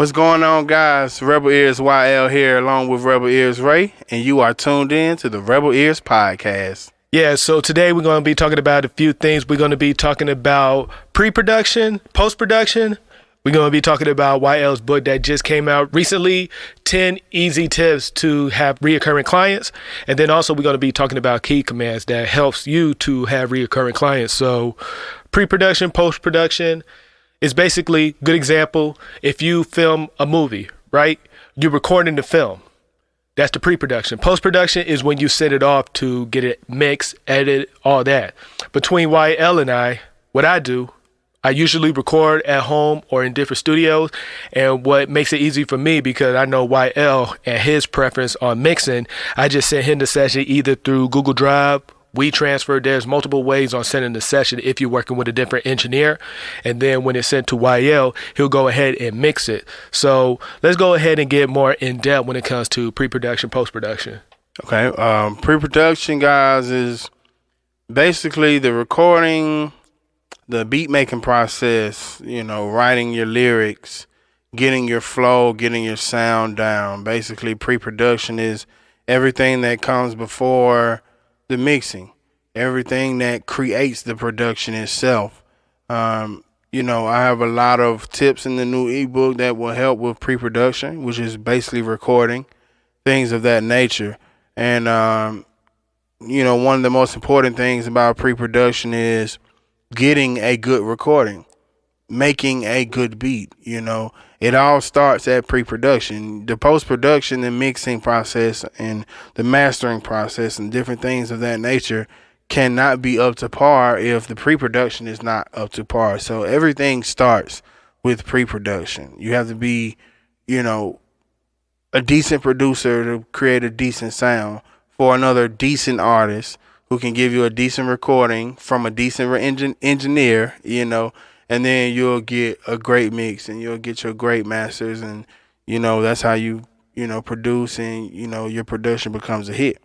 What's going on, guys? Rebel Ears YL here, along with Rebel Ears Ray, and you are tuned in to the Rebel Ears podcast. Yeah, so today we're going to be talking about a few things. We're going to be talking about pre-production, post-production. We're going to be talking about YL's book that just came out recently, 10 Easy Tips to Have Reoccurring Clients. And then also we're going to be talking about key commands that helps you to have reoccurring clients. So pre-production, post-production is basically, good example, if you film a movie, right? You're recording the film. That's the pre-production. Post-production is when you set it off to get it mixed, edit, all that. Between YL and I, what I do, I usually record at home or in different studios. And what makes it easy for me, because I know YL and his preference on mixing, I just send him the session either through Google Drive, WeTransfer. There's multiple ways on sending the session if you're working with a different engineer. And then when it's sent to YL, he'll go ahead and mix it. So let's go ahead and get more in depth when it comes to pre-production, post-production. Okay. Pre-production, guys, is basically the recording, the beat making process, writing your lyrics, getting your flow, getting your sound down. Basically, pre-production is everything that comes before the mixing, everything that creates the production itself. I have a lot of tips in the new ebook that will help with pre-production, which is basically recording, things of that nature. And, one of the most important things about pre-production is getting a good recording, making a good beat. It all starts at pre-production. The post-production and mixing process and the mastering process and different things of that nature cannot be up to par if the pre-production is not up to par. So everything starts with pre-production. You have to be, a decent producer to create a decent sound for another decent artist who can give you a decent recording from a decent engineer, and then you'll get a great mix and you'll get your great masters, and that's how you produce, and your production becomes a hit.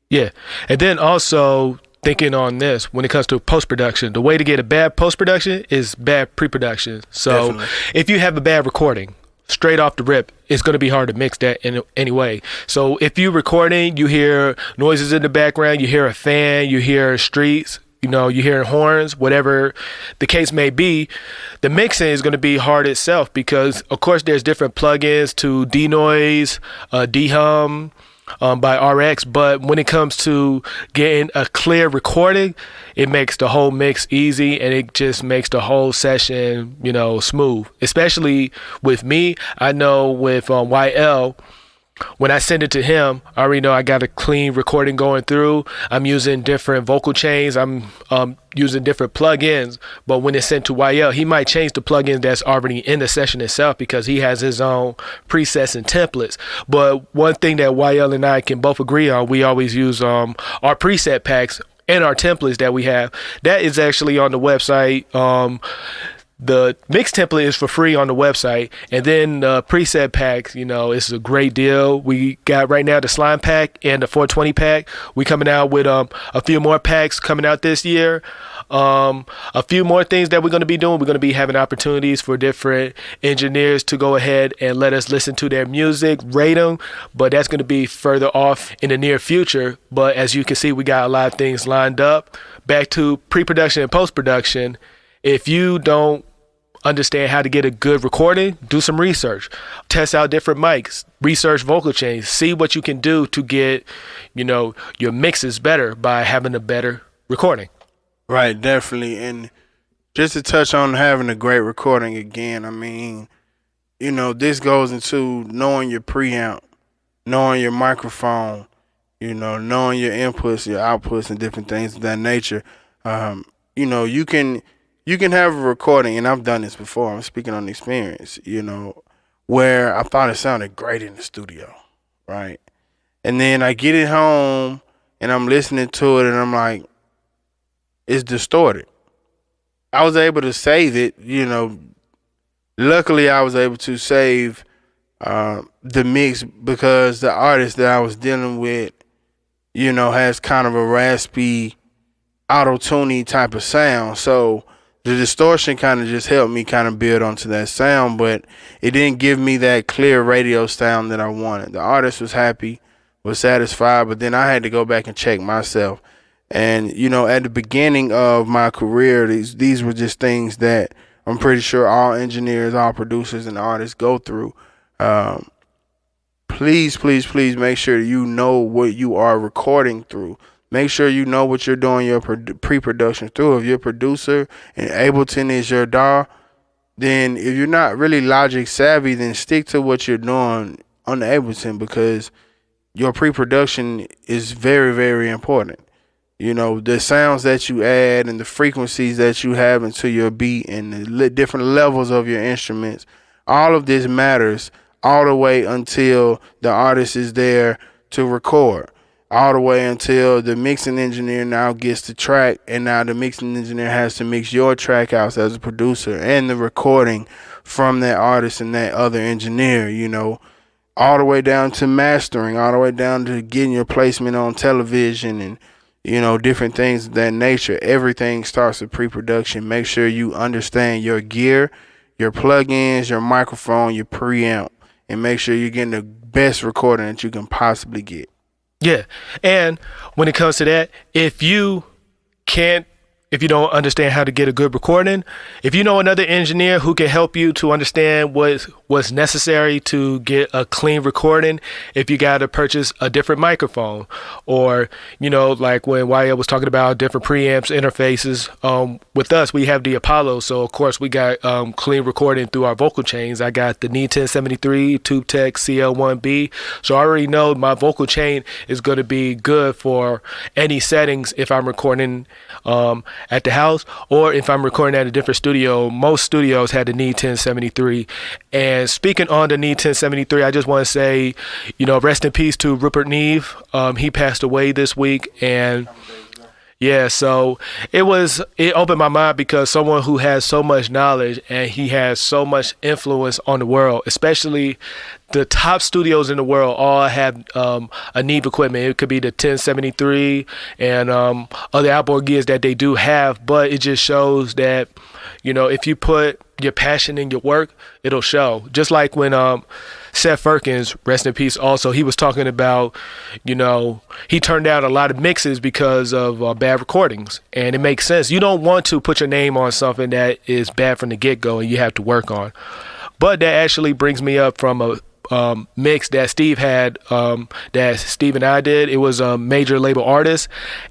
Yeah. And then also thinking on this, when it comes to post-production, the way to get a bad post-production is bad pre-production. So Definitely. If you have a bad recording straight off the rip, it's going to be hard to mix that in any way. So if you're recording, you hear noises in the background, you hear a fan, you hear streets, you hear horns, whatever the case may be, the mixing is going to be hard itself, because of course there's different plugins to denoise, dehum by RX, but when it comes to getting a clear recording, it makes the whole mix easy, and it just makes the whole session, smooth. Especially with me, I know with YL, when I send it to him, I already know I got a clean recording going through. I'm using different vocal chains. I'm using different plugins. But when it's sent to YL, he might change the plugins that's already in the session itself, because he has his own presets and templates. But one thing that YL and I can both agree on, we always use our preset packs and our templates that we have. That is actually on the website. The mix template is for free on the website, and then the preset packs, it's a great deal. We got right now the slime pack and the 420 pack. We coming out with a few more packs coming out this year. A few more things that we're going to be doing. We're going to be having opportunities for different engineers to go ahead and let us listen to their music, rate them, but that's going to be further off in the near future. But as you can see, we got a lot of things lined up. Back to pre-production and post-production. If you don't understand how to get a good recording, do some research, test out different mics, research vocal chains, see what you can do to get, your mixes better by having a better recording. Right, definitely. And just to touch on having a great recording again, this goes into knowing your preamp, knowing your microphone, knowing your inputs, your outputs, and different things of that nature. You can have a recording, and I've done this before, I'm speaking on experience, where I thought it sounded great in the studio, right? And then I get it home, and I'm listening to it, and I'm like, it's distorted. I was able to save it, Luckily, I was able to save the mix, because the artist that I was dealing with, has kind of a raspy, auto-tuning type of sound. So the distortion kind of just helped me kind of build onto that sound, but it didn't give me that clear radio sound that I wanted. The artist was happy, was satisfied, but then I had to go back and check myself. And, you know, at the beginning of my career, these were just things that I'm pretty sure all engineers, all producers, and artists go through. Please, please, please make sure you know what you are recording through. Make sure you know what you're doing your pre-production through. If your producer and Ableton is your DAW, then if you're not really Logic savvy, then stick to what you're doing on the Ableton, because your pre-production is very, very important. You know, the sounds that you add and the frequencies that you have into your beat and the different levels of your instruments, all of this matters all the way until the artist is there to record. All the way until the mixing engineer now gets the track, and now the mixing engineer has to mix your track out as a producer, and the recording from that artist and that other engineer, you know, all the way down to mastering, all the way down to getting your placement on television and, you know, different things of that nature. Everything starts with pre-production. Make sure you understand your gear, your plugins, your microphone, your preamp, and make sure you're getting the best recording that you can possibly get. Yeah. And when it comes to that, if you don't understand how to get a good recording, if you know another engineer who can help you to understand what's necessary to get a clean recording, if you got to purchase a different microphone, or, you know, like when YL was talking about different preamps, interfaces, with us, we have the Apollo. So, of course, we got clean recording through our vocal chains. I got the NE 1073 TubeTech CL1B. So I already know my vocal chain is going to be good for any settings if I'm recording at the house, or if I'm recording at a different studio. Most studios had the NE 1073. And speaking on the NE 1073, I just want to say, you know, rest in peace to Rupert Neve. He passed away this week, and yeah, so it opened my mind, because someone who has so much knowledge and he has so much influence on the world, especially the top studios in the world, all have a Neve equipment. It could be the 1073 and other outboard gears that they do have, but it just shows that, you know, if you put your passion in your work, it'll show. Just like when Seth Firkins, rest in peace, also, he was talking about, you know, he turned down a lot of mixes because of bad recordings. And it makes sense. You don't want to put your name on something that is bad from the get-go and you have to work on. But that actually brings me up from a mix that Steve had, that Steve and I did. It was a major label artist,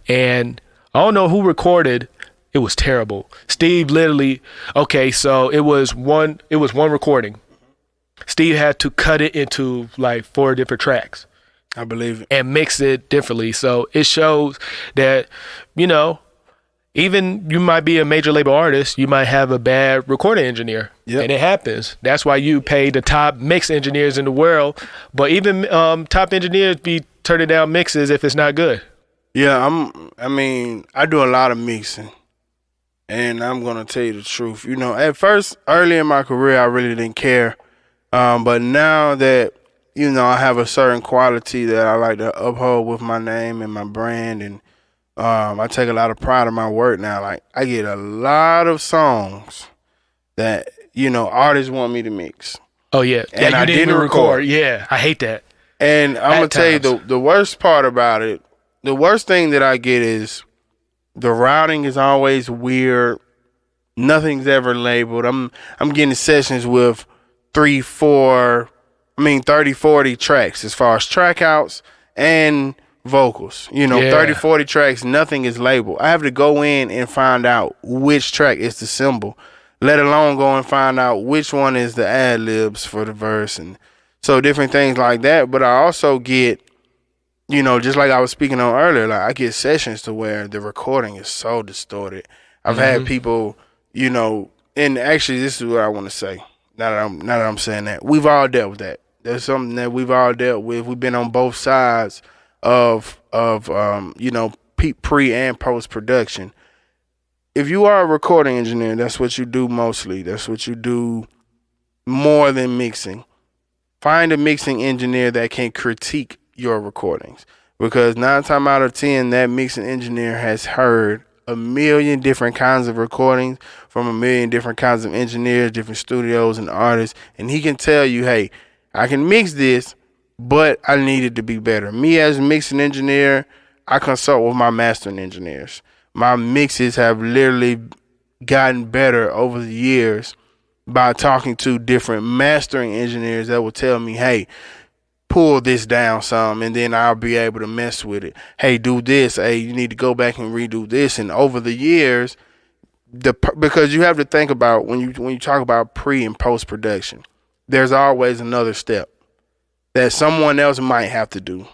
and I don't know who recorded. It was terrible. Steve literally, okay, so it was one recording. Steve had to cut it into like 4 different tracks. I believe it. And mix it differently. So it shows that, you know, even you might be a major label artist, you might have a bad recording engineer. Yep. And it happens. That's why you pay the top mix engineers in the world. But even top engineers be turning down mixes if it's not good. Yeah, I do a lot of mixing. And I'm going to tell you the truth. You know, at first, early in my career, I really didn't care. But now that, you know, I have a certain quality that I like to uphold with my name and my brand, and I take a lot of pride in my work now. Like, I get a lot of songs that, you know, artists want me to mix. Oh, yeah. And I didn't record. Yeah, I hate that. And I'm going to tell you the worst part about it, the worst thing that I get is the routing is always weird. Nothing's ever labeled. I'm getting sessions with 30, 40 tracks as far as track outs and vocals. You know, 30, 40 tracks, nothing is labeled. I have to go in and find out which track is the symbol, let alone go and find out which one is the ad-libs for the verse, and so different things like that. But I also get, you know, just like I was speaking on earlier, like I get sessions to where the recording is so distorted. I've had people, you know, and actually this is what I want to say. Now that I'm saying that, we've all dealt with that. There's something that we've all dealt with. We've been on both sides of you know, pre and post production. If you are a recording engineer, that's what you do mostly. That's what you do more than mixing. Find a mixing engineer that can critique your recordings, because 9 times out of 10, that mixing engineer has heard a million different kinds of recordings from a million different kinds of engineers, different studios and artists, and he can tell you, hey, I can mix this, but I need it to be better. Me as a mixing engineer, I consult with my mastering engineers. My mixes have literally gotten better over the years by talking to different mastering engineers that will tell me, hey, pull this down some, and then I'll be able to mess with it. Hey, do this. Hey, you need to go back and redo this. And over the years, because you have to think about when you talk about pre and post production, there's always another step that someone else might have to do,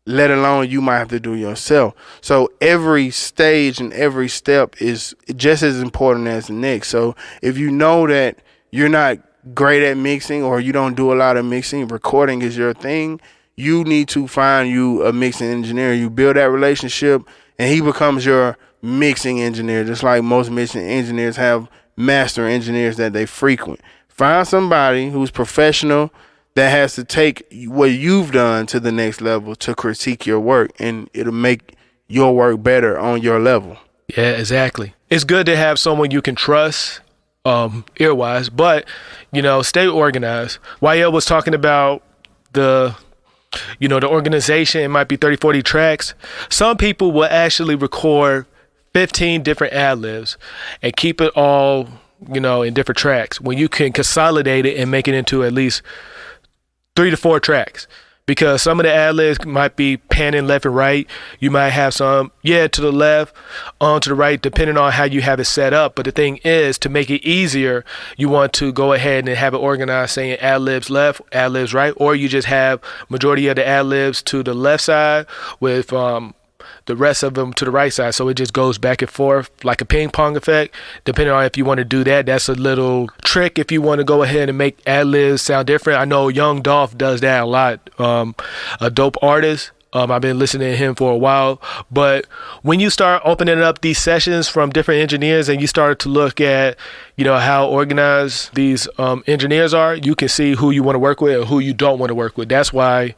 let alone you might have to do yourself. So every stage and every step is just as important as the next. So if you know that you're not great at mixing or you don't do a lot of mixing, recording is your thing, you need to find you a mixing engineer. You build that relationship and he becomes your mixing engineer, just like most mixing engineers have master engineers that they frequent. Find somebody who's professional that has to take what you've done to the next level to critique your work, and it'll make your work better on your level. Yeah, exactly. It's good to have someone you can trust ear-wise, but, stay organized. YL was talking about the organization. It might be 30, 40 tracks. Some people will actually record 15 different ad-libs and keep it all, in different tracks when you can consolidate it and make it into at least 3 to 4 tracks. Because some of the ad-libs might be panning left and right. You might have some, to the left, on to the right, depending on how you have it set up. But the thing is, to make it easier, you want to go ahead and have it organized, saying ad-libs left, ad-libs right, or you just have majority of the ad-libs to the left side with the rest of them to the right side. So it just goes back and forth like a ping pong effect. Depending on if you want to do that, that's a little trick if you want to go ahead and make ad-libs sound different. I know Young Dolph does that a lot. A dope artist. I've been listening to him for a while. But when you start opening up these sessions from different engineers and you start to look at, how organized these engineers are, you can see who you want to work with and who you don't want to work with. That's why,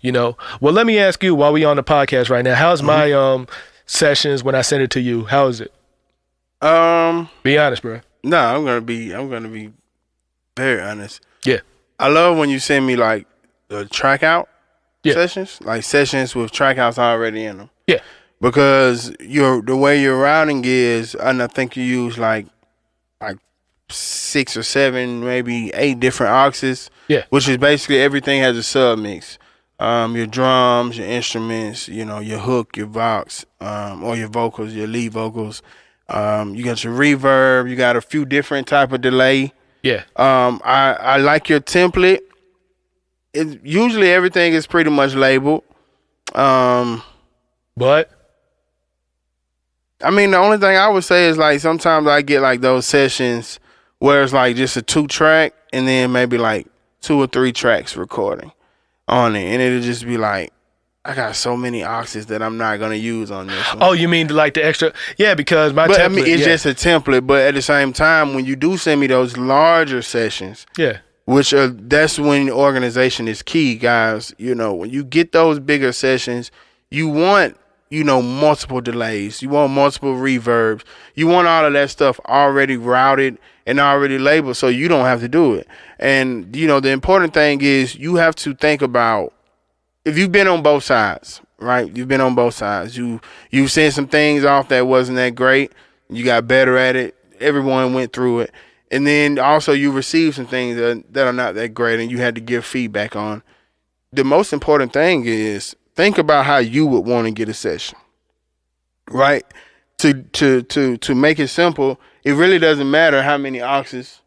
well, let me ask you while we on the podcast right now, how's my sessions when I send it to you? How is it? Be honest, bro. No, I'm gonna be very honest. Yeah. I love when you send me like the track out sessions, like sessions with track outs already in them. Yeah. Because the way your routing is, and I think you use like 6 or 7, maybe 8 different auxes. Yeah. Which is basically everything has a sub mix. Your drums, your instruments, your hook, your vox, or your vocals, your lead vocals. You got your reverb. You got a few different type of delay. Yeah. I like your template. Usually everything is pretty much labeled. But I mean, the only thing I would say is like sometimes I get like those sessions where it's like just a 2-track and then maybe like 2 or 3 tracks recording on it, and it'll just be like, I got so many auxes that I'm not gonna use on this one. Oh, you mean like the extra? Yeah, because template. I mean, it's just a template. But at the same time, when you do send me those larger sessions, that's when organization is key, guys. When you get those bigger sessions, you want multiple delays, you want multiple reverbs, you want all of that stuff already routed and already labeled, so you don't have to do it. And the important thing is you have to think about, if you've been on both sides, right? You've been on both sides. You've sent some things off that wasn't that great. You got better at it. Everyone went through it. And then also you received some things that are not that great and you had to give feedback on. The most important thing is think about how you would want to get a session, right? To make it simple, it really doesn't matter how many auxes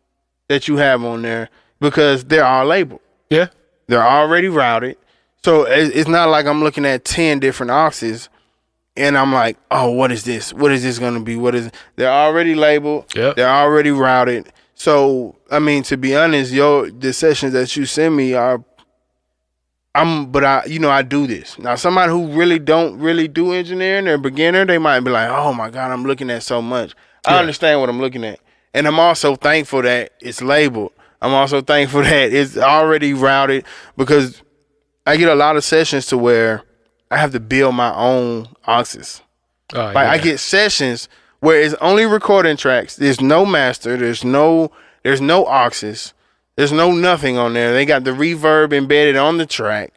that you have on there because they're all labeled. Yeah. They're already routed. So it's not like I'm looking at 10 different auxes and I'm like, oh, what is this? What is this going to be? They're already labeled. Yep. They're already routed. So, I mean, to be honest, the sessions that you send me I do this. Now, somebody who really don't really do engineering, they're a beginner, they might be like, oh my God, I'm looking at so much. I understand what I'm looking at. And I'm also thankful that it's labeled. I'm also thankful that it's already routed because I get a lot of sessions to where I have to build my own auxes. I get sessions where it's only recording tracks. There's no master. There's no auxes. There's no nothing on there. They got the reverb embedded on the track.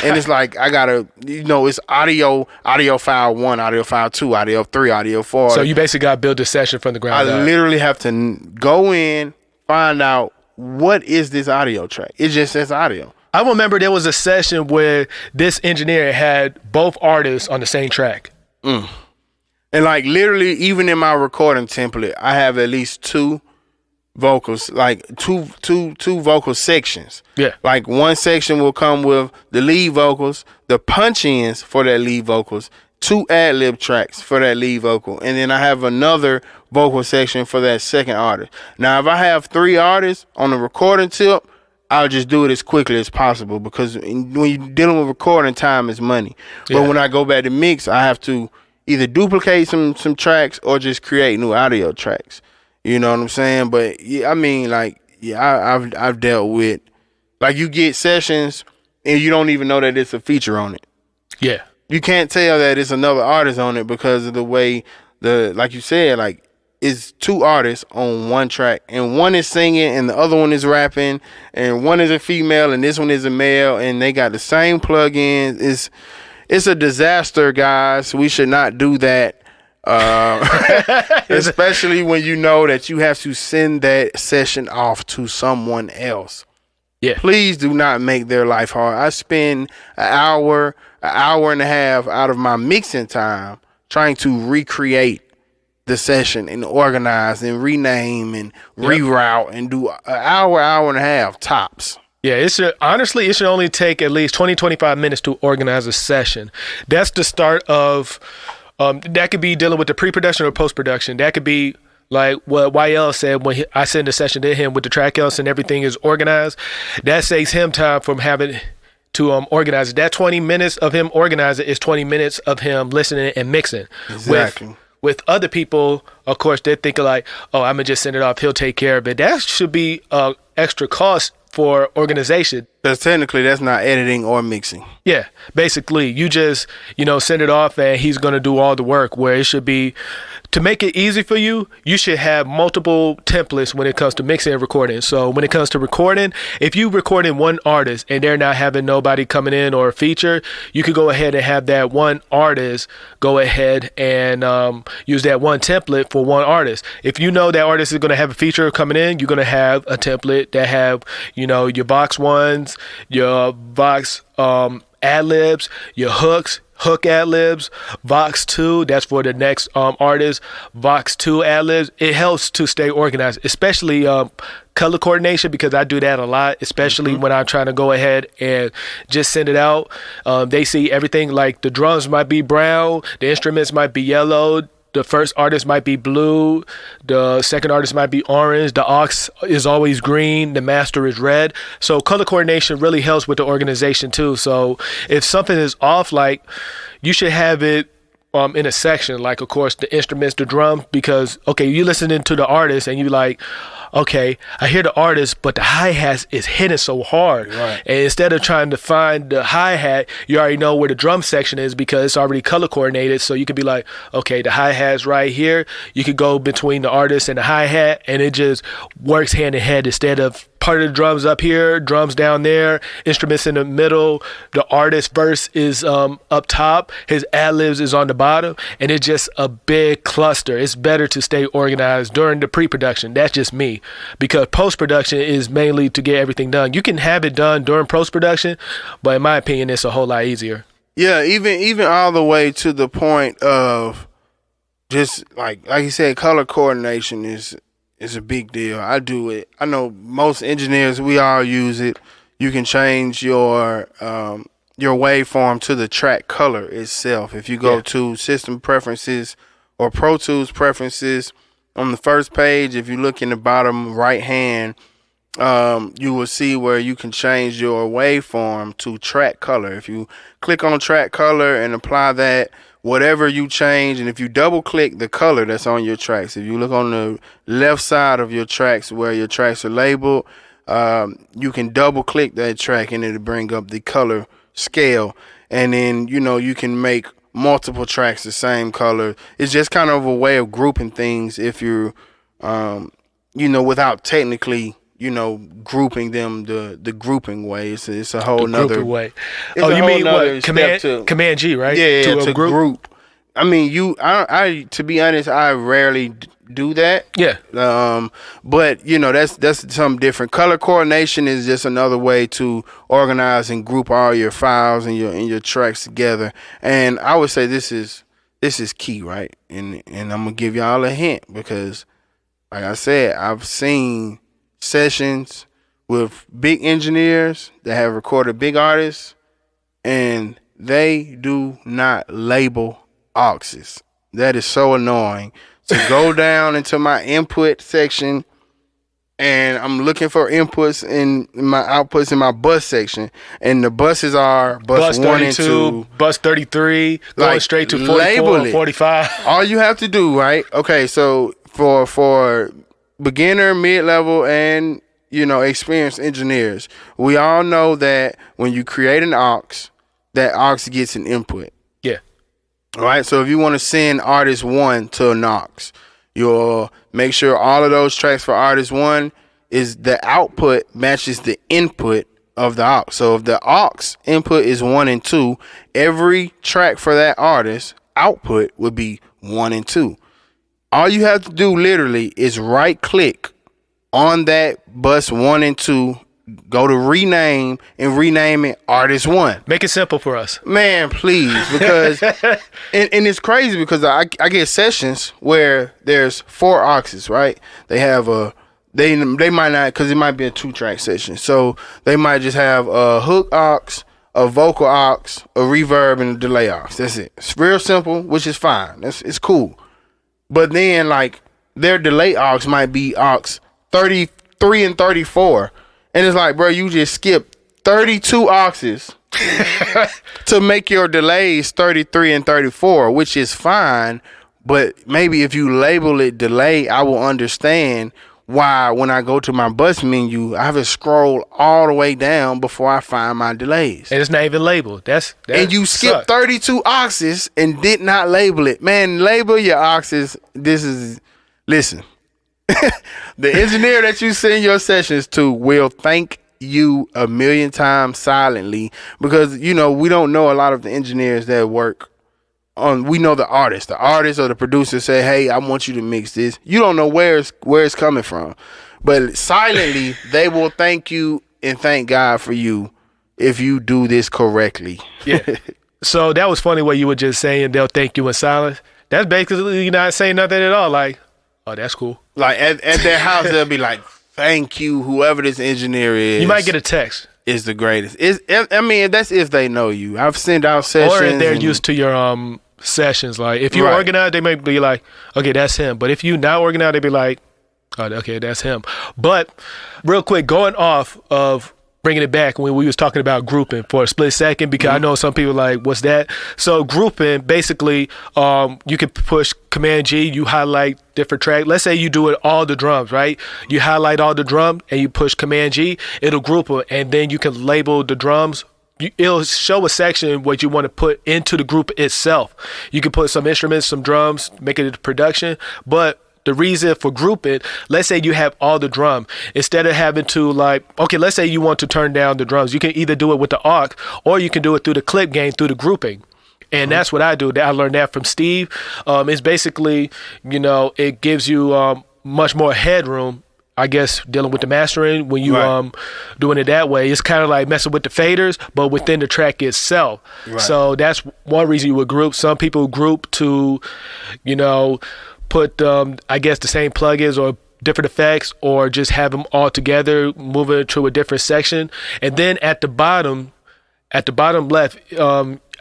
And it's like, I gotta, it's audio file 1, audio file 2, audio 3, audio 4. So you basically got to build a session from the ground up. I literally have to go in, find out what is this audio track. It just says audio. I remember there was a session where this engineer had both artists on the same track. And like literally, even in my recording template, I have at least 2 vocals, like two vocal sections. Yeah. Like one section will come with the lead vocals, the punch ins for that lead vocals, 2 ad lib tracks for that lead vocal, and then I have another vocal section for that second artist. Now, if I have 3 artists on the recording tip, I'll just do it as quickly as possible, because when you're dealing with recording, time is money. Yeah. But when I go back to mix, I have to either duplicate some tracks or just create new audio tracks. You know what I'm saying? But yeah, I mean, like, yeah, I've dealt with, like, you get sessions and you don't even know that it's a feature on it. Yeah. You can't tell that it's another artist on it because of the way like you said, like, it's 2 artists on one track, and one is singing and the other one is rapping, and one is a female and this one is a male, and they got the same plugins. It's a disaster, guys. We should not do that. Especially when you know that you have to send that session off to someone else. Yeah. Please do not make their life hard. I spend an hour and a half out of my mixing time trying to recreate the session and organize and rename and reroute and do an hour and a half tops. Yeah, it should only take at least 20-25 minutes to organize a session. That's the start of that could be dealing with the pre-production or post-production. That could be like what YL said when I send a session to him with the track outs and everything is organized. That saves him time from having to organize it. That 20 minutes of him organizing is 20 minutes of him listening and mixing. Exactly. With other people, of course, they're thinking like, oh, I'm going to just send it off. He'll take care of it. That should be extra cost for organization. Because technically that's not editing or mixing. Yeah, basically you just, send it off and he's going to do all the work, where it should be, to make it easy for you, you should have multiple templates when it comes to mixing and recording. So when it comes to recording, if you recording one artist and they're not having nobody coming in or a feature, you could go ahead and have that one artist go ahead and use that one template for one artist. If you know that artist is going to have a feature coming in, you're going to have a template that have, your box ones, your box ad-libs, your hook ad-libs, Vox 2, that's for the next artist, Vox 2 ad-libs. It helps to stay organized, especially color coordination, because I do that a lot, especially when I'm trying to go ahead and just send it out. They see everything, like the drums might be brown, the instruments might be yellow, the first artist might be blue, the second artist might be orange, the aux is always green, the master is red. So color coordination really helps with the organization too. So if something is off, like, you should have it in a section, like, of course, the instruments, the drum, because, okay, you listening to the artist and you like, okay, I hear the artist, but the hi-hat is hitting so hard. Right. And instead of trying to find the hi-hat, you already know where the drum section is because it's already color coordinated. So you could be like, okay, the hi-hat's right here. You could go between the artist and the hi-hat, and it just works hand in hand instead of part of the drums up here, drums down there, instruments in the middle, the artist verse is up top, his ad-libs is on the bottom, and it's just a big cluster. It's better to stay organized during the pre-production. That's just me, because post-production is mainly to get everything done. You can have it done during post-production, but in my opinion, it's a whole lot easier. Yeah, even all the way to the point of just like you said, color coordination is a big deal. I do it. I know most engineers, we all use it. You can change your waveform to the track color itself. If you go to System Preferences or Pro Tools Preferences, on the first page, if you look in the bottom right hand, you will see where you can change your waveform to track color. If you click on track color and apply that, whatever you change, and if you double click the color that's on your tracks, if you look on the left side of your tracks where your tracks are labeled, you can double click that track and it'll bring up the color scale. And then, you can make multiple tracks the same color. It's just kind of a way of grouping things if you're, without technically, grouping them the grouping way. It's a whole nother way. It's you mean what? Command G, right? Yeah, to group. I mean, I to be honest, I rarely do that. Yeah. But that's something different. Color coordination is just another way to organize and group all your files and your tracks together. And I would say this is key, right? And I'm gonna give y'all a hint because, like I said, I've seen sessions with big engineers that have recorded big artists, and they do not label auxes. That is so annoying. To go down into my input section and I'm looking for inputs in my outputs in my bus section, and the buses are bus 1 and 2, bus 33, going straight to 44, 45. All you have to do, right? Okay, so for beginner, mid-level, and experienced engineers, we all know that when you create an aux, that aux gets an input. Yeah. All right, so if you want to send artist 1 to an aux, you'll make sure all of those tracks for artist 1 is the output matches the input of the aux. So if the aux input is 1 and 2, every track for that artist output would be 1 and 2. All you have to do literally is right click on that bus 1 and 2, go to rename and rename it artist 1. Make it simple for us, man, please, because and it's crazy because I get sessions where there's 4 auxes, right? They have they might not, because it might be a 2-track session, so they might just have a hook aux, a vocal aux, a reverb, and a delay aux. That's it. It's real simple, which is fine. It's cool. But then like their delay aux might be aux 33 and 34. And it's like, bro, you just skipped 32 auxes to make your delays 33 and 34, which is fine. But maybe if you label it delay, I will understand why when I go to my bus menu, I have to scroll all the way down before I find my delays. And it's not even labeled. And you skipped 32 auxes and did not label it. Man, label your auxes. Listen. The engineer that you send your sessions to will thank you a million times silently, because we don't know a lot of the engineers that work on. We know the artist or the producer say, hey, I want you to mix this. You don't know where it's coming from, but silently they will thank you and thank God for you if you do this correctly. Yeah. So that was funny what you were just saying. They'll thank you in silence. That's basically not saying nothing at all. Like, oh, that's cool. Like at their house, they'll be like, thank you, whoever this engineer is. You might get a text. Is the greatest. That's if they know you. I've sent out sessions. Or if they're used to your sessions. Like, if you're organized, they may be like, okay, that's him. But if you're not organized, they'd be like, oh, okay, that's him. But real quick, going off of bringing it back when we was talking about grouping for a split second, because I know some people are like, what's that? So grouping, basically, you can push Command G, you highlight different tracks. Let's say you do it all the drums, right? You highlight all the drums and you push Command G, it'll group them, and then you can label the drums. It'll show a section what you want to put into the group itself. You can put some instruments, some drums, make it a production, but the reason for grouping, let's say you have all the drum, instead of having to let's say you want to turn down the drums, you can either do it with the aux or you can do it through the clip gain through the grouping. And that's what I do. I learned that from Steve. It's basically, it gives you much more headroom, I guess, dealing with the mastering when you doing it that way. It's kind of like messing with the faders, but within the track itself. Right. So that's one reason you would group. Some people group to, put I guess the same plugins or different effects, or just have them all together, move it to a different section. And then at the bottom left,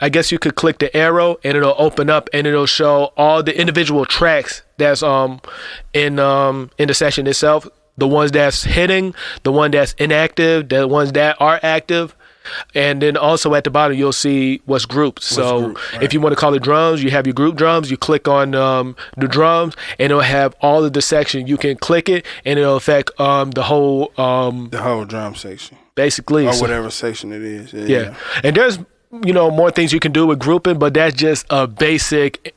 I guess you could click the arrow and it'll open up and it'll show all the individual tracks that's in the session itself, the ones that's hitting, the one that's inactive, the ones that are active. And then also at the bottom, you'll see what's grouped. If you want to call it drums, you have your group drums. You click on the drums, and it'll have all of the section. You can click it, and it'll affect the whole drum section, basically, or whatever section it is. Yeah. And there's more things you can do with grouping, but that's just a basic,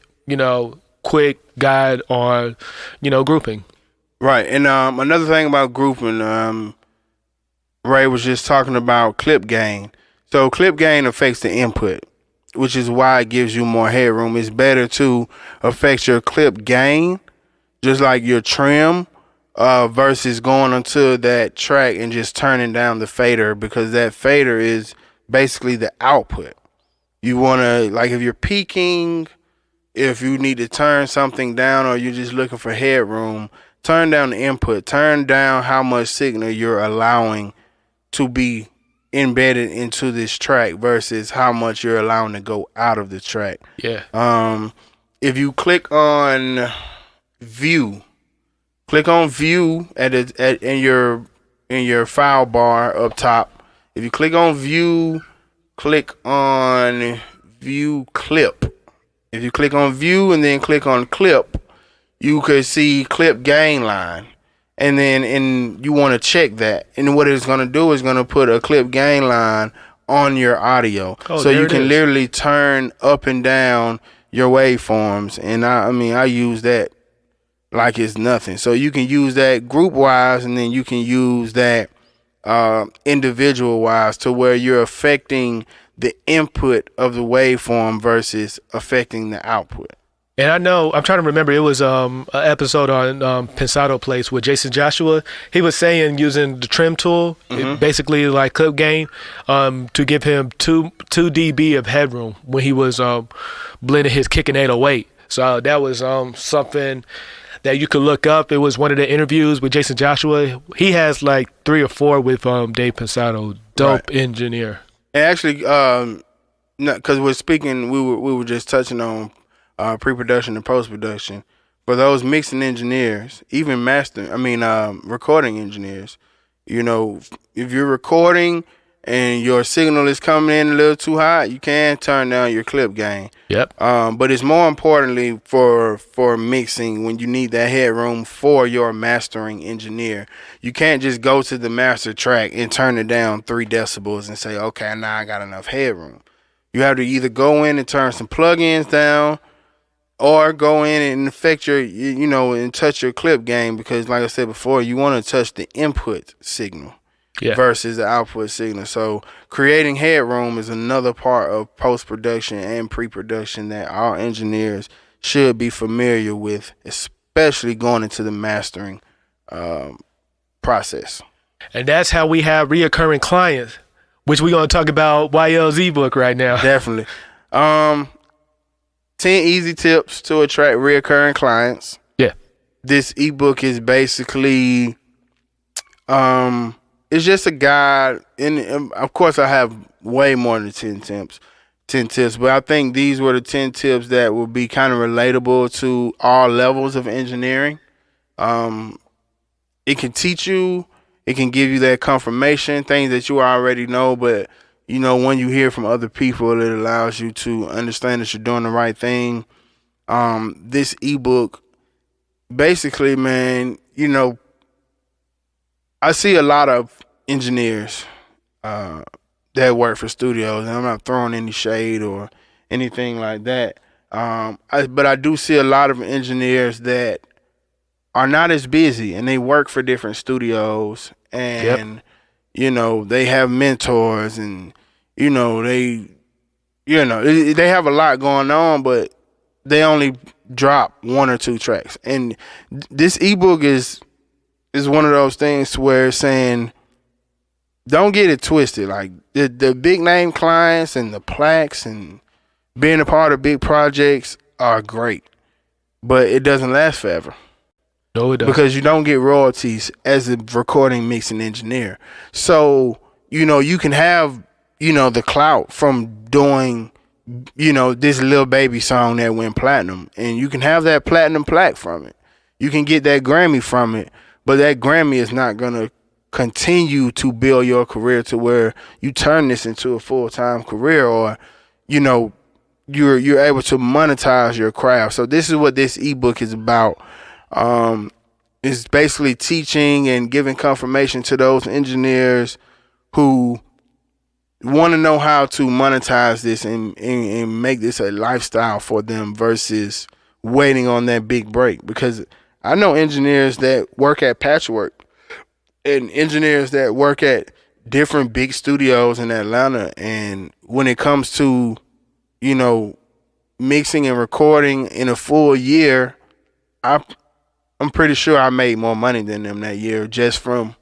quick guide on, grouping. Right. And another thing about grouping, Ray was just talking about clip gain. So clip gain affects the input, which is why it gives you more headroom. It's better to affect your clip gain, just like your trim, versus going onto that track and just turning down the fader, because that fader is basically the output. You want to, like, if you're peaking, if you need to turn something down, or you're just looking for headroom, turn down the input, turn down how much signal you're allowing to be embedded into this track versus how much you're allowing to go out of the track. Yeah. If you click on view in your file bar up top. If you click on view, click on view clip. If you click on view and then click on clip, you could see clip gain line. And then you want to check that. And what it's going to do is going to put a clip gain line on your audio. So you can literally turn up and down your waveforms. And I use that like it's nothing. So you can use that group wise, and then you can use that individual wise, to where you're affecting the input of the waveform versus affecting the output. And I know, I'm trying to remember, it was an episode on Pensado Place with Jason Joshua. He was saying using the trim tool, basically like clip gain, to give him 2 dB of headroom when he was blending his kick and 808. So that was something that you could look up. It was one of the interviews with Jason Joshua. He has like 3 or 4 with Dave Pensado. Dope engineer. And actually, because we were just touching on pre-production and post-production. For those mixing engineers, even recording engineers, if you're recording and your signal is coming in a little too high, you can turn down your clip gain. Yep. But it's more importantly for mixing, when you need that headroom for your mastering engineer. You can't just go to the master track and turn it down 3 decibels and say, okay, now I got enough headroom. You have to either go in and turn some plugins down, or go in and affect your, and touch your clip gain, because like I said before, you want to touch the input signal versus the output signal. So creating headroom is another part of post-production and pre-production that our engineers should be familiar with, especially going into the mastering process. And that's how we have reoccurring clients, which we're going to talk about YL's ebook right now. Definitely. 10 easy tips to attract reoccurring clients. Yeah. This ebook is basically, it's just a guide. And of course, I have way more than 10 tips, but I think these were the 10 tips that will be kind of relatable to all levels of engineering. It can teach you, it can give you that confirmation, things that you already know, but when you hear from other people, it allows you to understand that you're doing the right thing. This ebook, basically, man, I see a lot of engineers that work for studios, and I'm not throwing any shade or anything like that. But I do see a lot of engineers that are not as busy, and they work for different studios, and they have mentors, and they have a lot going on, but they only drop 1 or 2 tracks. And this ebook is one of those things where it's saying, don't get it twisted. Like the big name clients and the plaques and being a part of big projects are great, but it doesn't last forever. No, it doesn't. Because you don't get royalties as a recording mixing engineer. So, you can have, the clout from doing, this Lil Baby song that went platinum, and you can have that platinum plaque from it. You can get that Grammy from it, but that Grammy is not going to continue to build your career to where you turn this into a full-time career, or, you're able to monetize your craft. So this is what this ebook is about. It's basically teaching and giving confirmation to those engineers who want to know how to monetize this and make this a lifestyle for them versus waiting on that big break. Because I know engineers that work at Patchwork and engineers that work at different big studios in Atlanta, and when it comes to, you know, mixing and recording in a full year, I'm pretty sure I made more money than them that year just from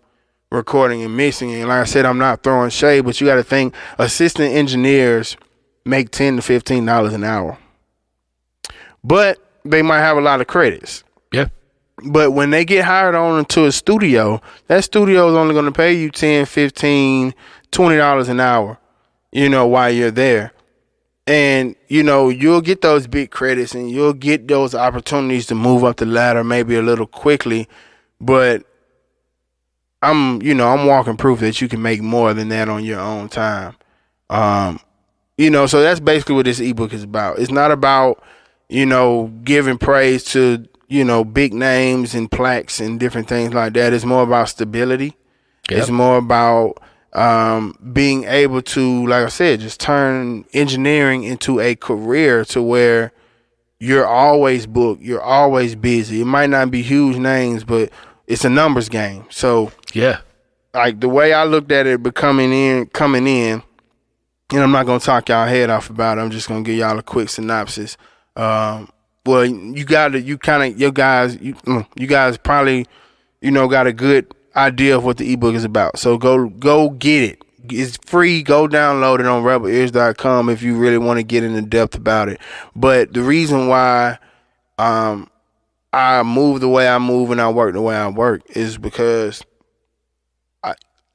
recording and mixing. And like I said, I'm not throwing shade, but you got to think assistant engineers make $10 to $15 an hour, but they might have a lot of credits. Yeah. But when they get hired on into a studio, that studio is only going to pay you $10, $15, $20 an hour, you know, while you're there. And, you know, you'll get those big credits and you'll get those opportunities to move up the ladder maybe a little quickly, but I'm walking proof that you can make more than that on your own time. You know, so that's basically what this ebook is about. It's not about, you know, giving praise to, you know, big names and plaques and different things like that. It's more about stability. Yep. It's more about being able to, like I said, just turn engineering into a career to where you're always booked, you're always busy. It might not be huge names, but it's a numbers game. So yeah, like the way I looked at it, coming in, and I'm not gonna talk y'all head off about it. I'm just gonna give y'all a quick synopsis. Well, you guys probably, you know, got a good idea of what the ebook is about. So go get it. It's free. Go download it on rebelears.com if you really want to get into depth about it. But the reason why I move the way I move and I work the way I work is because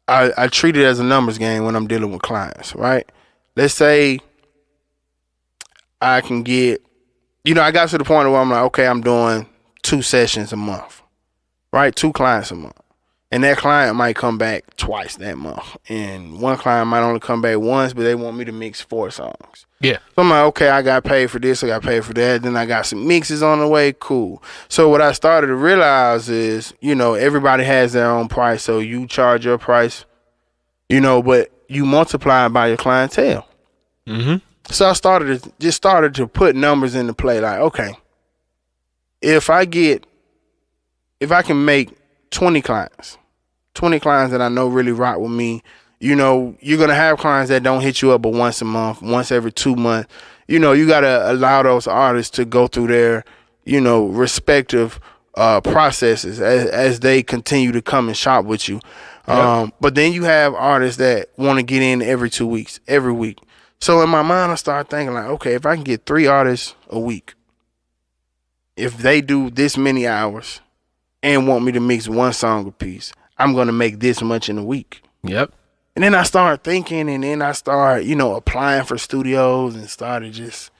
I treat it as a numbers game when I'm dealing with clients, right? Let's say I can get, you know, I got to the point where I'm like, okay, I'm doing 2 sessions a month, right? 2 clients a month. And that client might come back twice that month. And one client might only come back once, but they want me to mix 4 songs. Yeah. So I'm like, okay, I got paid for this, I got paid for that. Then I got some mixes on the way, cool. So what I started to realize is, you know, everybody has their own price. So you charge your price, you know, but you multiply it by your clientele. Mm-hmm. So I started to put numbers into play. Like, okay, if I can make 20 clients that I know really rock with me, you know, you're going to have clients that don't hit you up but once a month, once every 2 months. You know, you got to allow those artists to go through their, you know, respective processes as they continue to come and shop with you. Yep. But then you have artists that want to get in every 2 weeks, every week. So in my mind, I started thinking like, okay, if I can get 3 artists a week, if they do this many hours and want me to mix 1 song a piece, I'm going to make this much in a week. Yep. And then I started thinking, and then I started, you know, applying for studios and started just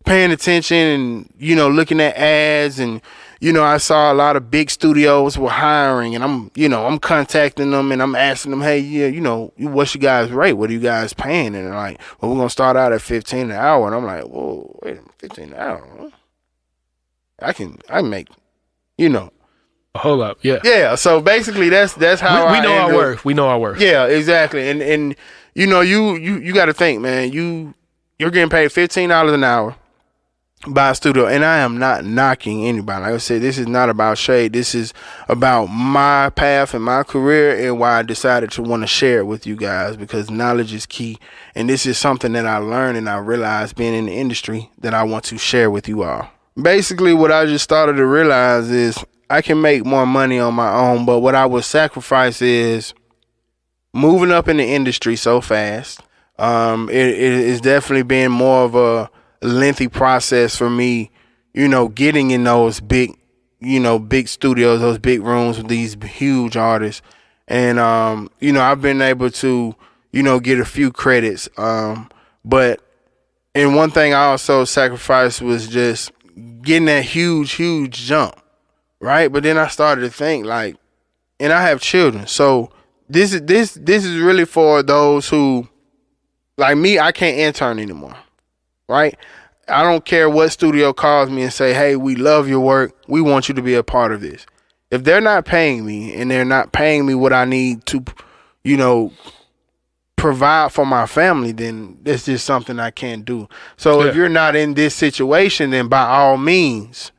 paying attention and, you know, looking at ads. And, you know, I saw a lot of big studios were hiring, and I'm contacting them and I'm asking them, hey, yeah, you know, what's your guys' rate? What are you guys paying? And they're like, well, we're going to start out at $15 an hour. And I'm like, whoa, wait a minute, $15 an hour? Huh? I can make, you know. Hold up, yeah. Yeah, so basically that's how we know our worth. We know our worth. Yeah, exactly. And you know, you got to think, man, you're getting paid $15 an hour by a studio, and I am not knocking anybody. Like I said, this is not about shade. This is about my path and my career and why I decided to want to share it with you guys, because knowledge is key. And this is something that I learned and I realized being in the industry that I want to share with you all. Basically, what I just started to realize is I can make more money on my own, but what I would sacrifice is moving up in the industry so fast. It is definitely been more of a lengthy process for me, you know, getting in those big studios, those big rooms with these huge artists. And, you know, I've been able to, you know, get a few credits. But and one thing I also sacrificed was just getting that huge jump. Right. But then I started to think like, and I have children. So this is really for those who, like me, I can't intern anymore. Right. I don't care what studio calls me and say, hey, we love your work. We want you to be a part of this. If they're not paying me and they're not paying me what I need to, you know, provide for my family, then that's just something I can't do. So if you're not in this situation, then by all means,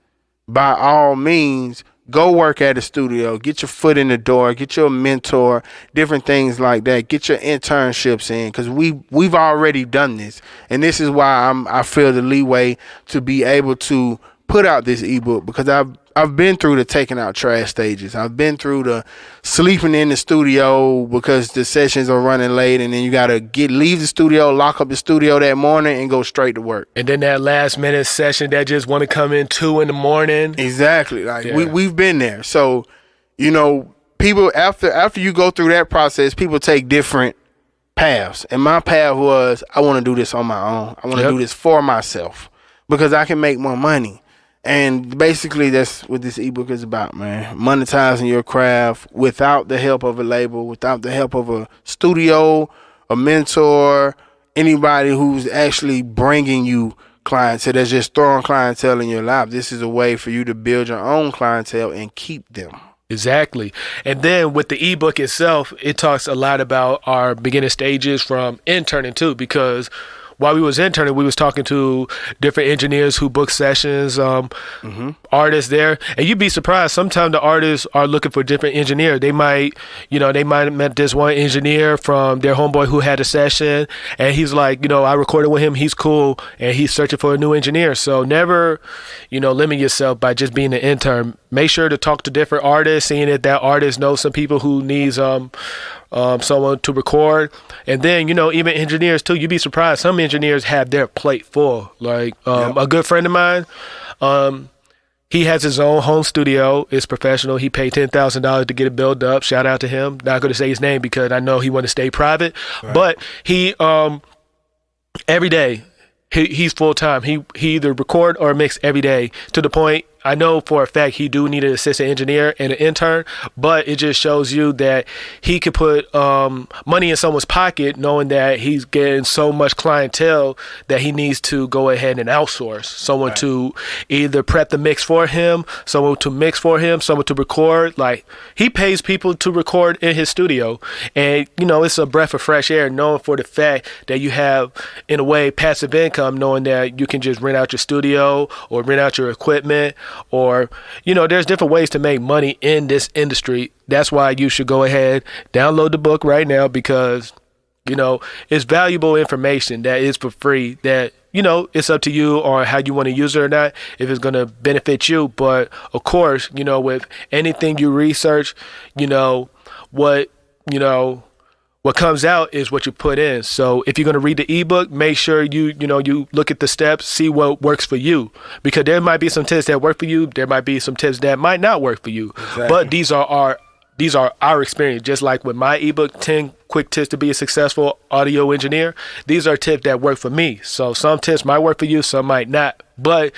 go work at a studio, get your foot in the door, get your mentor, different things like that. Get your internships in, because we've already done this, and this is why I feel the leeway to be able to put out this ebook, because I've been through the taking out trash stages. I've been through the sleeping in the studio because the sessions are running late, and then you gotta leave the studio, lock up the studio that morning, and go straight to work. And then that last minute session that just want to come in 2 a.m. Exactly. Like we've been there. So, people after you go through that process, people take different paths. And my path was, I want to do this on my own. I want to do this for myself because I can make more money. And basically, that's what this ebook is about, man. Monetizing your craft without the help of a label, without the help of a studio, a mentor, anybody who's actually bringing you clientele, that's just throwing clientele in your lap. This is a way for you to build your own clientele and keep them. Exactly. And then with the ebook itself, it talks a lot about our beginning stages from interning too, because while we was interning, we was talking to different engineers who book sessions, artists there, and you'd be surprised. Sometimes the artists are looking for different engineers. They might have met this one engineer from their homeboy who had a session, and he's like, I recorded with him. He's cool, and he's searching for a new engineer. So never, limit yourself by just being an intern. Make sure to talk to different artists, seeing if that artist knows some people who needs someone to record. And then, even engineers too, you'd be surprised. Some engineers have their plate full. Like a good friend of mine, he has his own home studio. It's professional. He paid $10,000 to get it built up. Shout out to him. Not going to say his name because I know he want to stay private. Right. But he, every day, he's full time. He either record or mix every day, to the point I know for a fact he do need an assistant engineer and an intern, but it just shows you that he could put money in someone's pocket knowing that he's getting so much clientele that he needs to go ahead and outsource someone to either prep the mix for him, someone to mix for him, someone to record. Like, he pays people to record in his studio, and it's a breath of fresh air knowing for the fact that you have, in a way, passive income, knowing that you can just rent out your studio or rent out your equipment, or there's different ways to make money in this industry. That's why you should go ahead, download the book right now, because it's valuable information that is for free, that it's up to you on how you want to use it or not, if it's going to benefit you. But of course, with anything you research, what comes out is what you put in. So if you're going to read the ebook, make sure you look at the steps, see what works for you, because there might be some tips that work for you. There might be some tips that might not work for you. Exactly. But these are our experience. Just like with my ebook, 10 quick tips to be a successful audio engineer. These are tips that work for me. So some tips might work for you, some might not. But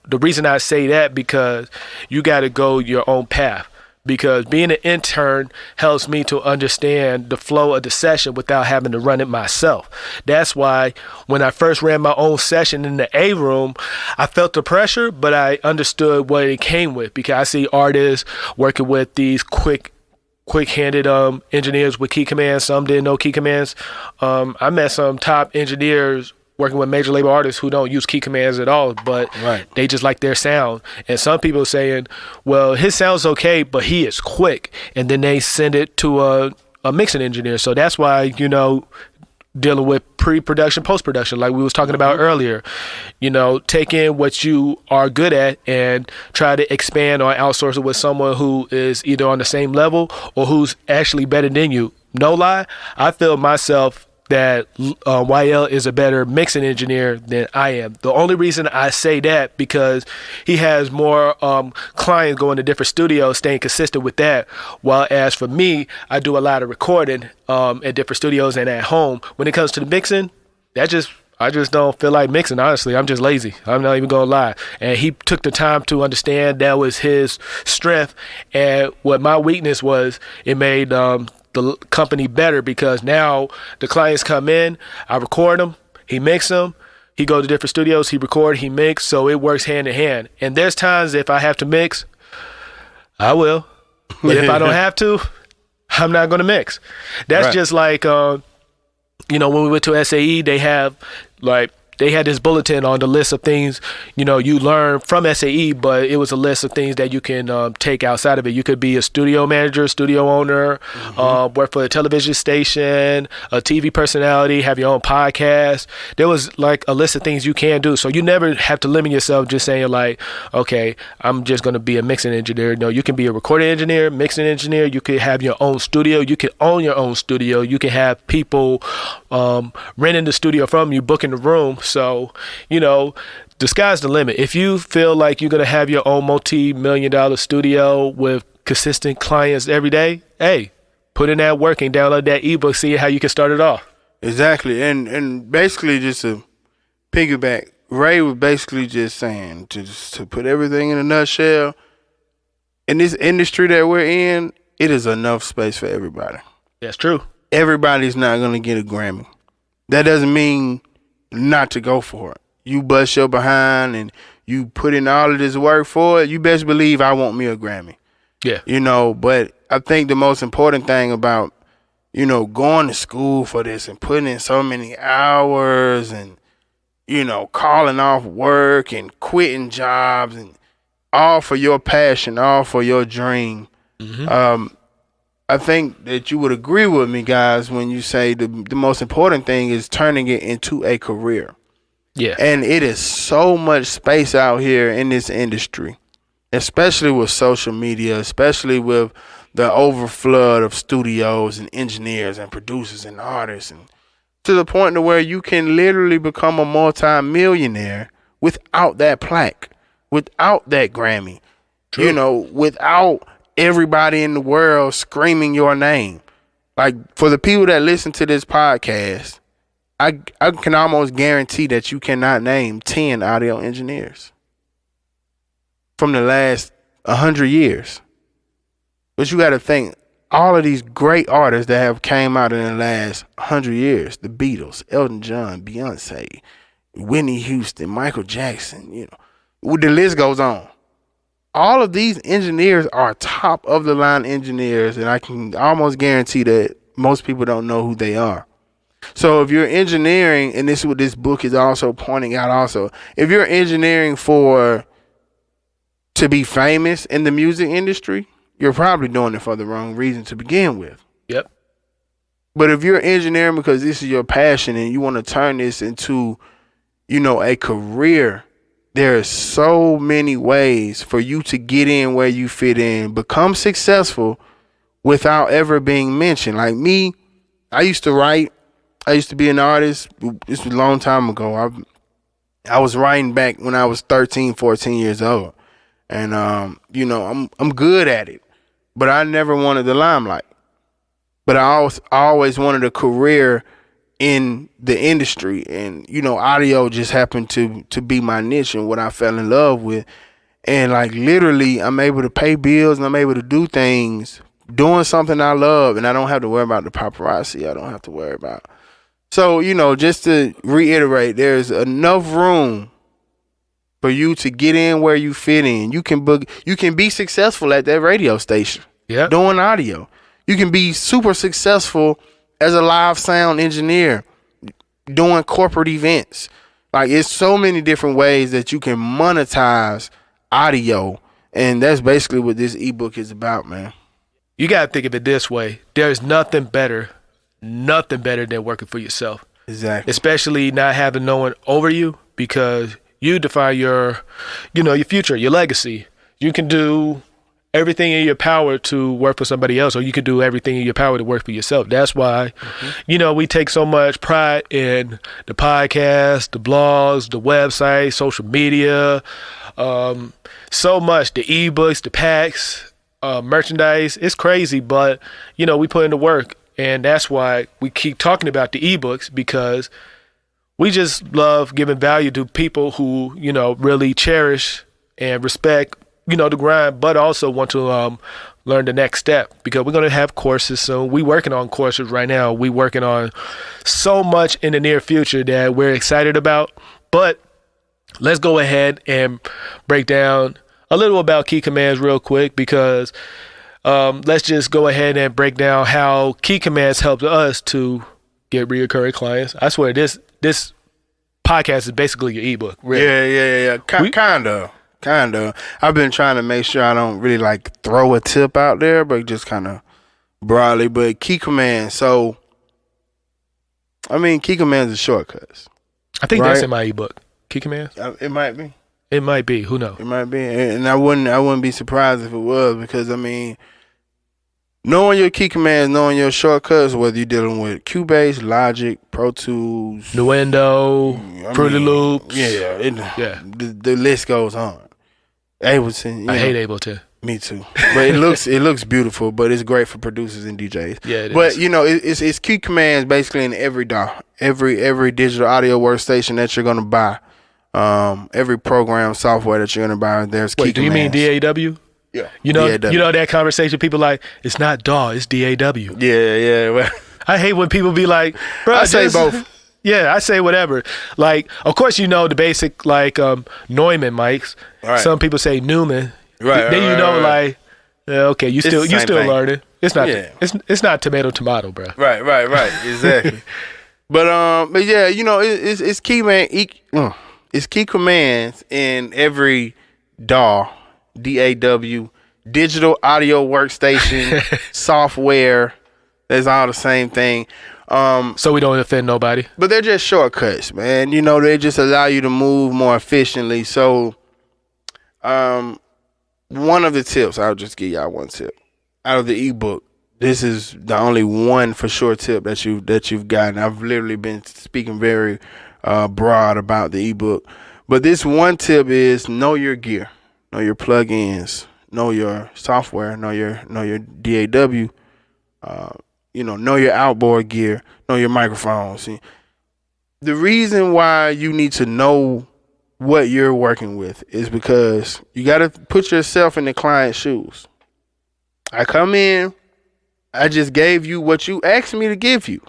the reason I say that, because you got to go your own path. Because being an intern helps me to understand the flow of the session without having to run it myself. That's why when I first ran my own session in the A room, I felt the pressure, but I understood what it came with, because I see artists working with these quick-handed engineers with key commands. Some didn't know key commands. I met some top engineers working with major label artists who don't use key commands at all, but they just like their sound. And some people saying, well, his sound's okay, but he is quick. And then they send it to a mixing engineer. So that's why, dealing with pre-production, post-production, like we was talking about earlier, take in what you are good at and try to expand or outsource it with someone who is either on the same level or who's actually better than you. No lie, I feel myself that YL is a better mixing engineer than I am. The only reason I say that, because he has more clients going to different studios, staying consistent with that. While as for me, I do a lot of recording at different studios and at home. When it comes to the mixing, I just don't feel like mixing, honestly. I'm just lazy. I'm not even gonna lie. And he took the time to understand that was his strength, and what my weakness was, it made the company better, because now the clients come in, I record them, he mix them, he go to different studios, he record, he mix, so it works hand in hand. And there's times if I have to mix, I will. But if I don't have to, I'm not going to mix. That's just like when we went to SAE, they had this bulletin on the list of things, you learn from SAE, but it was a list of things that you can take outside of it. You could be a studio manager, studio owner, work for a television station, a TV personality, have your own podcast. There was like a list of things you can do. So you never have to limit yourself just saying like, okay, I'm just going to be a mixing engineer. No, you can be a recording engineer, mixing engineer. You could have your own studio. You can own your own studio. You can have people renting the studio from you, booking the room. So, the sky's the limit. If you feel like you're going to have your own multi-million-dollar studio with consistent clients every day, hey, put in that work and download that ebook, see how you can start it off. Exactly. And basically, just to piggyback, Ray was basically just saying, to put everything in a nutshell, in this industry that we're in, it is enough space for everybody. That's true. Everybody's not going to get a Grammy. That doesn't mean not to go for it. You bust your behind and you put in all of this work for it, you best believe I want me a Grammy. Yeah. But I think the most important thing about, going to school for this and putting in so many hours and, calling off work and quitting jobs and all for your passion, all for your dream. I think that you would agree with me, guys, when you say the most important thing is turning it into a career. Yeah. And it is so much space out here in this industry, especially with social media, especially with the overflood of studios and engineers and producers and artists, and to the point to where you can literally become a multi-millionaire without that plaque, without that Grammy, without everybody in the world screaming your name. Like, for the people that listen to this podcast, I can almost guarantee that you cannot name 10 audio engineers from the last 100 years. But you got to think, all of these great artists that have came out in the last 100 years, the Beatles, Elton John, Beyonce, Whitney Houston, Michael Jackson, the list goes on. All of these engineers are top of the line engineers, and I can almost guarantee that most people don't know who they are. So if you're engineering, and this is what this book is also pointing out also, if you're engineering to be famous in the music industry, you're probably doing it for the wrong reason to begin with. Yep. But if you're engineering because this is your passion and you want to turn this into, a career, there are so many ways for you to get in where you fit in, become successful without ever being mentioned. Like me, I used to write. I used to be an artist. This was a long time ago. I was writing back when I was 13, 14 years old. And, I'm good at it. But I never wanted the limelight. But I always wanted a career in the industry, and audio just happened to be my niche and what I fell in love with. And like literally I'm able to pay bills and I'm able to do things doing something I love, and I don't have to worry about the paparazzi. I don't have to worry about. So just to reiterate, there's enough room for you to get in where you fit in. You can be successful at that radio station doing audio. You can be super successful as a live sound engineer doing corporate events. Like, it's so many different ways that you can monetize audio, and that's basically what this ebook is about, man. You got to think of it this way. There's nothing better than working for yourself. Exactly. Especially not having no one over you, because you define your future, your legacy. You can do everything in your power to work for somebody else, or you could do everything in your power to work for yourself. That's why, we take so much pride in the podcast, the blogs, the website, social media, so much, the ebooks, the packs, merchandise. It's crazy, but, we put in the work, and that's why we keep talking about the ebooks, because we just love giving value to people who, really cherish and respect the grind, but also want to learn the next step, because we're going to have courses soon. We're working on courses right now. We're working on so much in the near future that we're excited about. But let's go ahead and break down a little about key commands real quick, because let's just go ahead and break down how key commands helped us to get reoccurring clients. I swear this podcast is basically your ebook. Really. Yeah. Kind of. I've been trying to make sure I don't really like throw a tip out there, but just kind of broadly. But key commands. So, I mean, key commands are shortcuts. I think that's in my ebook. Key commands. It might be. It might be. Who knows? It might be, and I wouldn't be surprised if it was, because I mean, knowing your key commands, knowing your shortcuts, whether you're dealing with Cubase, Logic, Pro Tools, Nuendo, Fruity Loops. The list goes on. Ableton. I hate Ableton. Me too. But it looks beautiful, but it's great for producers and DJs. Yeah, it but is. You know, it's key commands basically in every DAW, every digital audio workstation that you're gonna buy, every program software that you're gonna buy. There's key commands. Do you mean DAW? Yeah. You know DAW. that conversation. People like, it's not DAW, it's DAW. Yeah. Well, I hate when people be like, bro, I say both. Yeah, I say whatever. Like, of course, you know the basic like Neumann mics. Right. Some people say Newman. Right. Then you know, like, okay, you still learning. It's not. Yeah. It's not tomato, bro. Right. Exactly. but yeah, you know, it's key it's key commands in every DAW, DAW, digital audio workstation, software. That's all the same thing. So we don't offend nobody. But they're just shortcuts, man. You know, they just allow you to move more efficiently. So, one of the tips, I'll just give y'all one tip out of the ebook. This is the only one for sure tip that you've gotten. I've literally been speaking very broad about the ebook, but this one tip is know your gear, know your plugins, know your software, know your DAW. Know your outboard gear, know your microphones. See, the reason why you need to know what you're working with is because you got to put yourself in the client's shoes. I come in, I just gave you what you asked me to give you.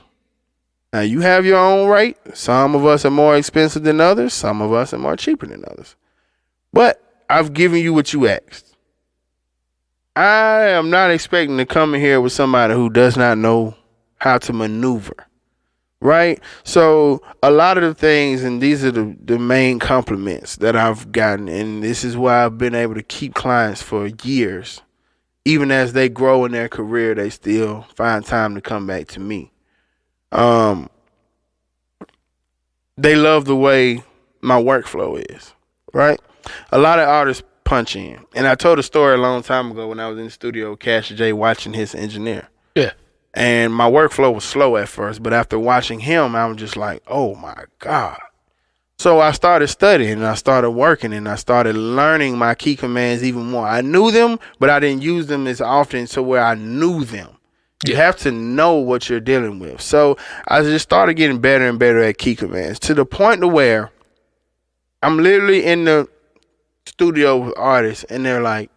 Now you have your own rate. Some of us are more expensive than others. Some of us are more cheaper than others. But I've given you what you asked. I am not expecting to come in here with somebody who does not know how to maneuver. Right? So a lot of the things, and these are the main compliments that I've gotten, and this is why I've been able to keep clients for years. Even as they grow in their career, they still find time to come back to me. They love the way my workflow is, right? A lot of artists punch in. And I told a story a long time ago when I was in the studio with Cash J watching his engineer. Yeah. And my workflow was slow at first, but after watching him, I was just like, oh my God. So I started studying and I started working and I started learning my key commands even more. I knew them, but I didn't use them as often to where I knew them. You have to know what you're dealing with. So I just started getting better and better at key commands to the point to where I'm literally in the studio with artists and they're like,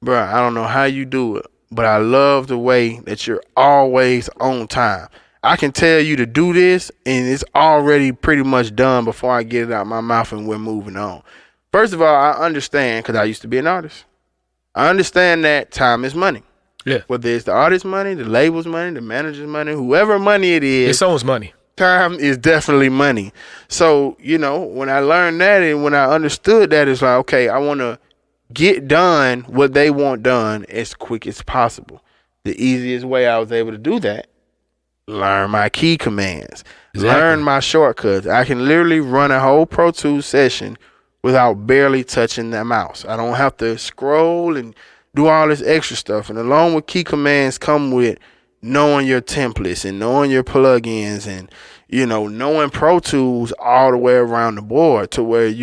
bro, I don't know how you do it, but I love the way that you're always on time. I can tell you to do this and it's already pretty much done before I get it out my mouth and we're moving on. First of all, I understand, because I used to be an artist. I understand that time is money. Yeah. Whether it's the artist's money, the label's money, the manager's money, whoever money it is. It's someone's money. Time is definitely money. So, when I learned that and when I understood that, it's like, okay, I want to get done what they want done as quick as possible. The easiest way I was able to do that, learn my key commands, learn my shortcuts. I can literally run a whole Pro Tools session without barely touching the mouse. I don't have to scroll and do all this extra stuff. And along with key commands come with knowing your templates and knowing your plugins and, knowing Pro Tools all the way around the board to where,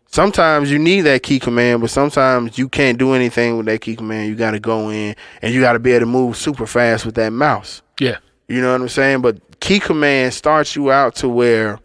sometimes you need that key command, but sometimes you can't do anything with that key command. You got to go in and you got to be able to move super fast with that mouse. Yeah. You know what I'm saying? But key command starts you out to where,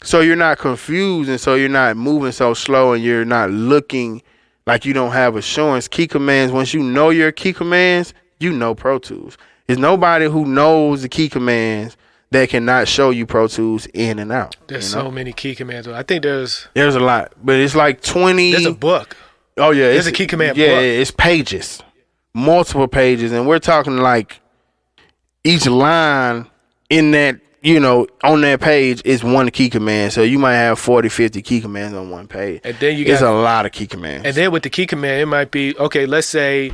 so you're not confused and so you're not moving so slow and you're not looking like you don't have assurance. Key commands, once you know your key commands, you know Pro Tools. There's nobody who knows the key commands that cannot show you Pro Tools in and out. There's so many key commands. I think there's a lot, but it's like 20. There's a book. Oh yeah, there's a key command book. Yeah, it's pages, multiple pages, and we're talking like each line in that, on that page is one key command. So you might have 40, 50 key commands on one page. And then it's a lot of key commands. And then with the key command, it might be, okay, let's say,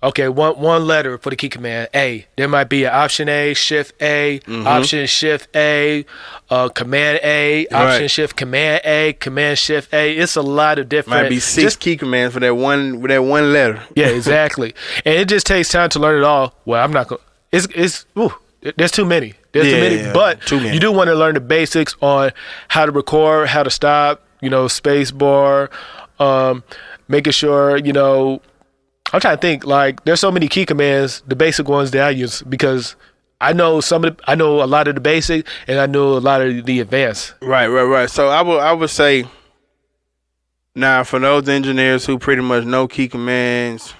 one letter for the key command, A. There might be an option A, shift A, option shift A, command A, option shift command A, command shift A. It's a lot of different. Might be six key commands for that one letter. Yeah, exactly. And it just takes time to learn it all. Well, I'm not going to, there's too many. But too many. You do want to learn the basics on how to record, how to stop, space bar, making sure, I'm trying to think, like, there's so many key commands, the basic ones that I use, because I know I know a lot of the basic and I know a lot of the advanced. Right. So I would say, now for those engineers who pretty much know key commands,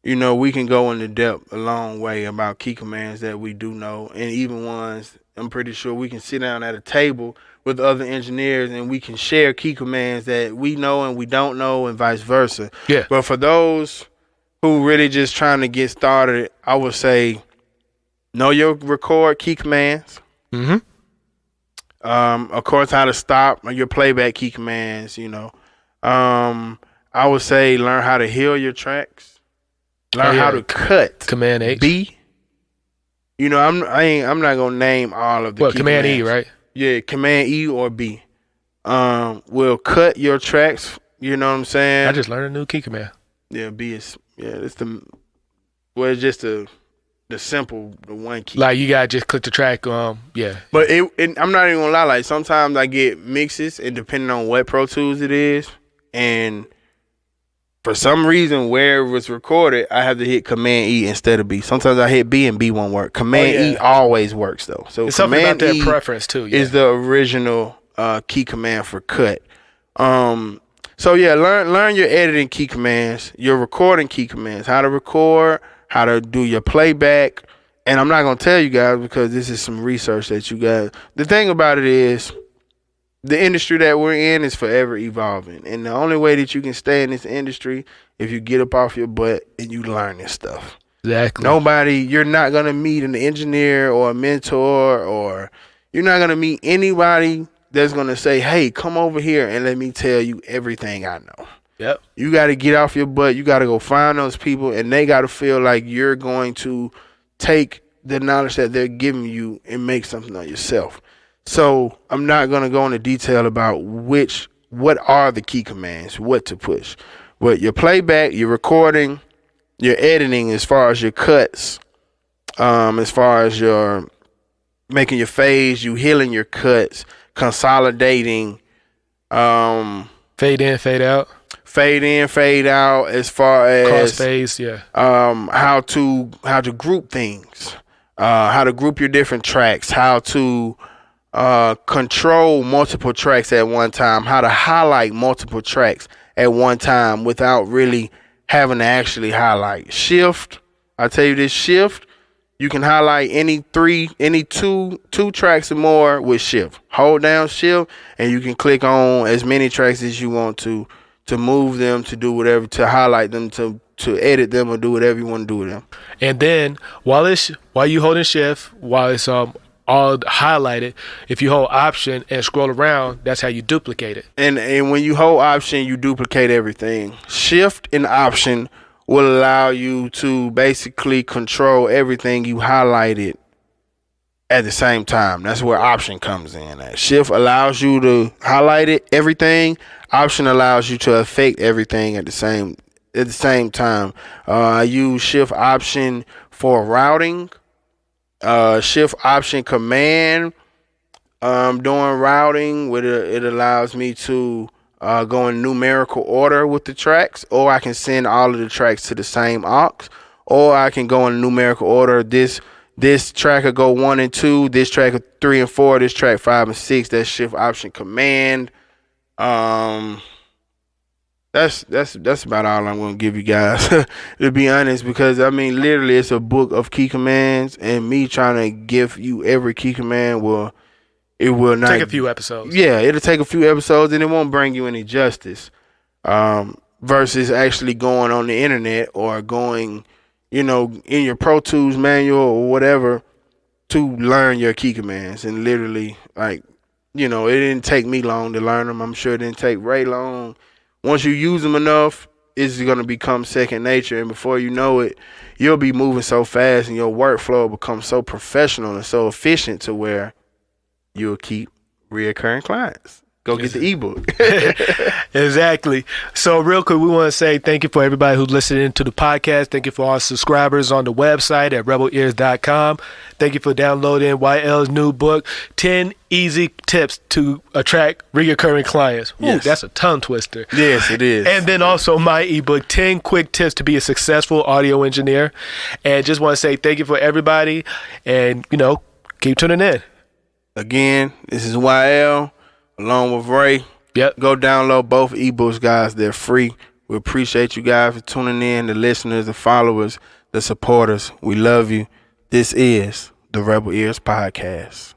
we can go into depth a long way about key commands that we do know, and even ones I'm pretty sure we can sit down at a table with other engineers and we can share key commands that we know and we don't know, and vice versa. Yeah. But for those who really just trying to get started, I would say know your record key commands. Of course, how to stop, your playback key commands. I would say learn how to heal your tracks. Learn how to cut. Command H. B. I'm not gonna name all of the key Command commands. E, right? Yeah, Command E or B. Will cut your tracks. You know what I'm saying? I just learned a new key command. Yeah, B is it's it's just the simple, the one key. Like, you gotta just click the track. Yeah. But I'm not even gonna lie. Like, sometimes I get mixes, and depending on what Pro Tools it is, and for some reason where it was recorded, I have to hit Command E instead of B. Sometimes I hit B and B won't work. Command E always works though. So it's something about Command that E preference too. Yeah. is the original key command for cut. So yeah, learn your editing key commands, your recording key commands, how to record, how to do your playback. And I'm not gonna tell you guys because this is some research that you guys. The thing about it is, the industry that we're in is forever evolving, and the only way that you can stay in this industry if you get up off your butt and you learn this stuff. Exactly. You're not gonna meet an engineer or a mentor, or you're not gonna meet anybody that's gonna say, "Hey, come over here and let me tell you everything I know." Yep. You got to get off your butt. You got to go find those people, and they got to feel like you're going to take the knowledge that they're giving you and make something of yourself. So I'm not going to go into detail about what are the key commands, what to push. But your playback, your recording, your editing, as far as your cuts, as far as your making your fades, you healing your cuts, consolidating, fade in, fade out. Fade in, fade out, as far as crossfades, yeah. How to group things, how to group your different tracks, how to control multiple tracks at one time, how to highlight multiple tracks at one time without really having to actually highlight. Shift, I tell you this, shift, you can highlight any two tracks or more with shift. Hold down shift and you can click on as many tracks as you want to move them, to do whatever, to highlight them, to edit them, or do whatever you want to do with them. And then while you holding shift, while it's all highlighted, if you hold option and scroll around, that's how you duplicate it. And when you hold option, you duplicate everything. Shift and option will allow you to basically control everything you highlighted at the same time. That's where option comes in. Shift allows you to highlight everything. Option allows you to affect everything at the same time. I use shift option for routing. Shift option command doing routing, it allows me to go in numerical order with the tracks, or I can send all of the tracks to the same aux, or I can go in numerical order. This track will go 1 and 2, this track 3 and 4, this track 5 and 6. That's shift option command. That's about all I'm gonna give you guys, to be honest, because I mean literally it's a book of key commands, and me trying to give you every key command will not take a few episodes. Yeah, it'll take a few episodes, and it won't bring you any justice. Versus actually going on the internet or going, in your Pro Tools manual or whatever, to learn your key commands. And literally, like, it didn't take me long to learn them. I'm sure it didn't take Ray long. Once you use them enough, it's going to become second nature. And before you know it, you'll be moving so fast and your workflow will become so professional and so efficient to where you'll keep reoccurring clients. Go get the ebook. Exactly. So real quick, we want to say thank you for everybody who's listening to the podcast. Thank you for our subscribers on the website at rebelears.com. Thank you for downloading YL's new book, 10 Easy Tips to Attract Reoccurring Clients. Ooh, yes. That's a tongue twister. Yes, it is. And then also my ebook, 10 Quick Tips to Be a Successful Audio Engineer. And just want to say thank you for everybody. And, keep tuning in. Again, this is YL. Along with Ray. Yep. Go download both ebooks, guys. They're free. We appreciate you guys for tuning in, the listeners, the followers, the supporters. We love you. This is the Rebel Ears Podcast.